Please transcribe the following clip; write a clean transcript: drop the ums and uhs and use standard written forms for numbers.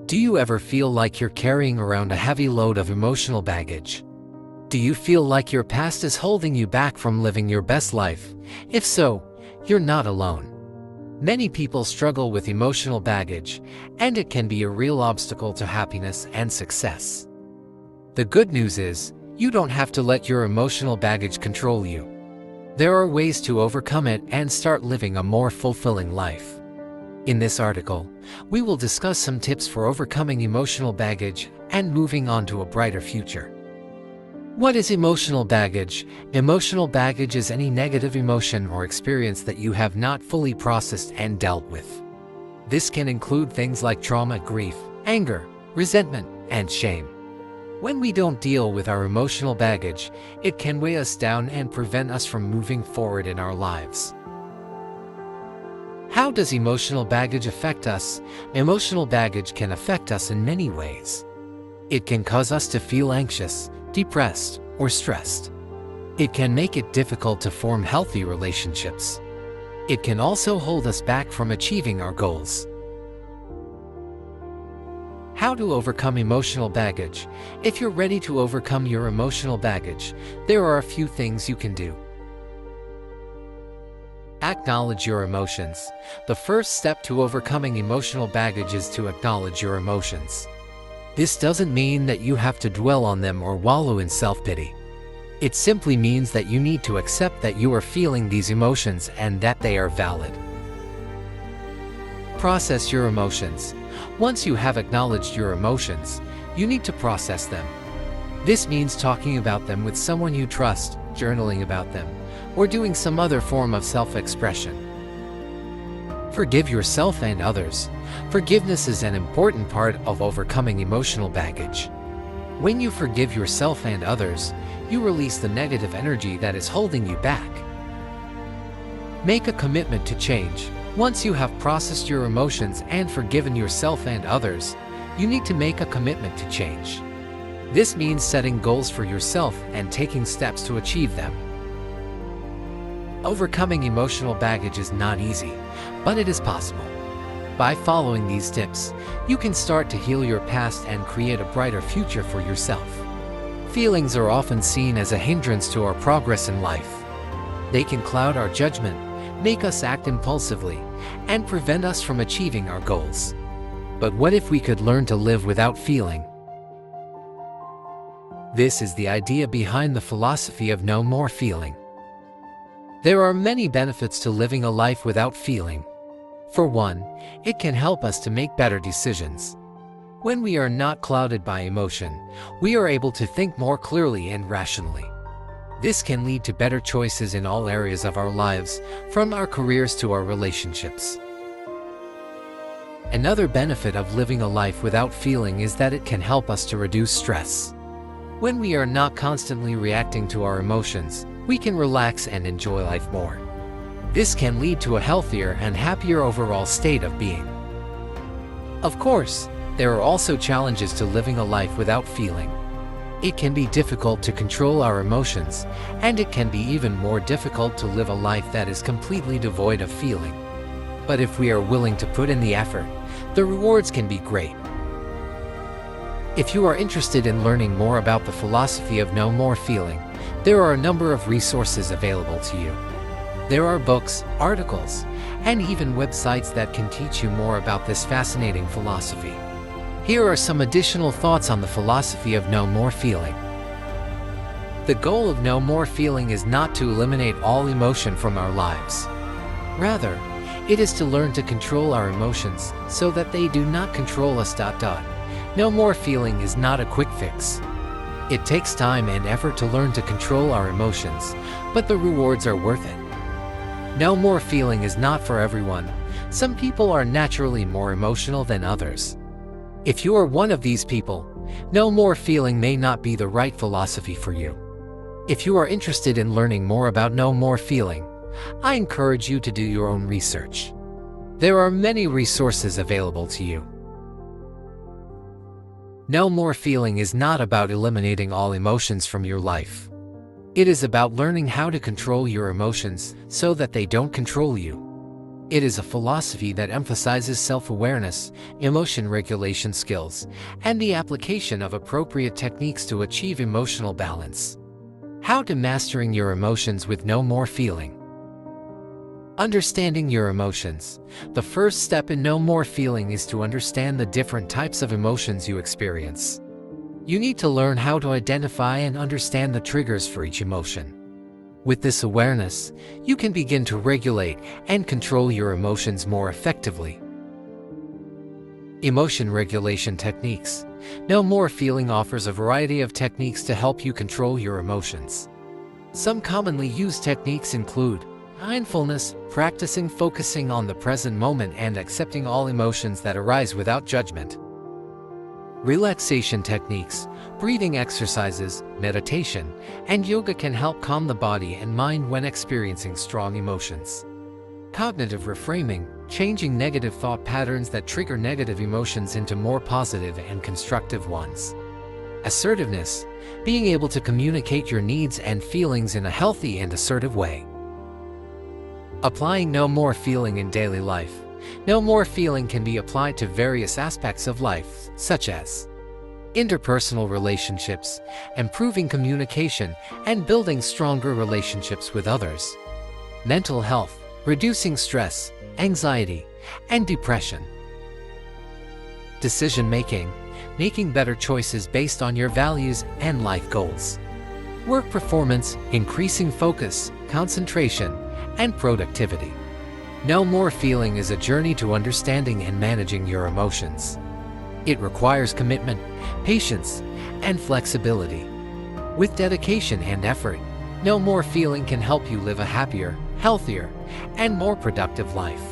Do you ever feel like you're carrying around a heavy load of emotional baggage? Do you feel like your past is holding you back from living your best life? If so, you're not alone. Many people struggle with emotional baggage, and it can be a real obstacle to happiness and success. The good news is, you don't have to let your emotional baggage control you. There are ways to overcome it and start living a more fulfilling life. In this article, we will discuss some tips for overcoming emotional baggage and moving on to a brighter future. What is emotional baggage? Emotional baggage is any negative emotion or experience that you have not fully processed and dealt with. This can include things like trauma, grief, anger, resentment, and shame. When we don't deal with our emotional baggage, it can weigh us down and prevent us from moving forward in our lives. How does emotional baggage affect us? Emotional baggage can affect us in many ways. It can cause us to feel anxious, depressed, or stressed. It can make it difficult to form healthy relationships. It can also hold us back from achieving our goals. How to overcome emotional baggage? If you're ready to overcome your emotional baggage, there are a few things you can do. Acknowledge your emotions. The first step to overcoming emotional baggage is to acknowledge your emotions. This doesn't mean that you have to dwell on them or wallow in self-pity. It simply means that you need to accept that you are feeling these emotions and that they are valid. Process your emotions. Once you have acknowledged your emotions, you need to process them. This means talking about them with someone you trust, journaling about them, or doing some other form of self-expression. Forgive yourself and others. Forgiveness is an important part of overcoming emotional baggage. When you forgive yourself and others, you release the negative energy that is holding you back. Make a commitment to change. Once you have processed your emotions and forgiven yourself and others, you need to make a commitment to change. This means setting goals for yourself and taking steps to achieve them. Overcoming emotional baggage is not easy, but it is possible. By following these tips, you can start to heal your past and create a brighter future for yourself. Feelings are often seen as a hindrance to our progress in life. They can cloud our judgment, make us act impulsively, and prevent us from achieving our goals. But what if we could learn to live without feeling? This is the idea behind the philosophy of no more feeling. There are many benefits to living a life without feeling. For one, it can help us to make better decisions. When we are not clouded by emotion, we are able to think more clearly and rationally. This can lead to better choices in all areas of our lives, from our careers to our relationships. Another benefit of living a life without feeling is that it can help us to reduce stress. When we are not constantly reacting to our emotions, we can relax and enjoy life more. This can lead to a healthier and happier overall state of being. Of course, there are also challenges to living a life without feeling. It can be difficult to control our emotions, and it can be even more difficult to live a life that is completely devoid of feeling. But if we are willing to put in the effort, the rewards can be great. If you are interested in learning more about the philosophy of no more feeling, there are a number of resources available to you. There are books, articles, and even websites that can teach you more about this fascinating philosophy. Here are some additional thoughts on the philosophy of no more feeling. The goal of no more feeling is not to eliminate all emotion from our lives. Rather, it is to learn to control our emotions so that they do not control us. No more feeling is not a quick fix. It takes time and effort to learn to control our emotions, but the rewards are worth it. No more feeling is not for everyone. Some people are naturally more emotional than others. If you are one of these people, no more feeling may not be the right philosophy for you. If you are interested in learning more about no more feeling, I encourage you to do your own research. There are many resources available to you. No more feeling is not about eliminating all emotions from your life. It is about learning how to control your emotions so that they don't control you. It is a philosophy that emphasizes self-awareness, emotion regulation skills, and the application of appropriate techniques to achieve emotional balance. How to mastering your emotions with no more feeling. Understanding your emotions. The first step in no more feeling is to understand the different types of emotions you experience. You need to learn how to identify and understand the triggers for each emotion. With this awareness, you can begin to regulate and control your emotions more effectively. Emotion regulation techniques. No More Feeling offers a variety of techniques to help you control your emotions. Some commonly used techniques include mindfulness, practicing focusing on the present moment and accepting all emotions that arise without judgment. Relaxation techniques, breathing exercises, meditation, and yoga can help calm the body and mind when experiencing strong emotions. Cognitive reframing, changing negative thought patterns that trigger negative emotions into more positive and constructive ones. Assertiveness, being able to communicate your needs and feelings in a healthy and assertive way. Applying No More Feeling in daily life. No More Feeling can be applied to various aspects of life, such as interpersonal relationships, improving communication, and building stronger relationships with others. Mental health, reducing stress, anxiety, and depression. Decision-making, making better choices based on your values and life goals. Work performance, increasing focus, concentration, and productivity. No More Feeling is a journey to understanding and managing your emotions. It requires commitment, patience, and flexibility. With dedication and effort, No More Feeling can help you live a happier, healthier, and more productive life.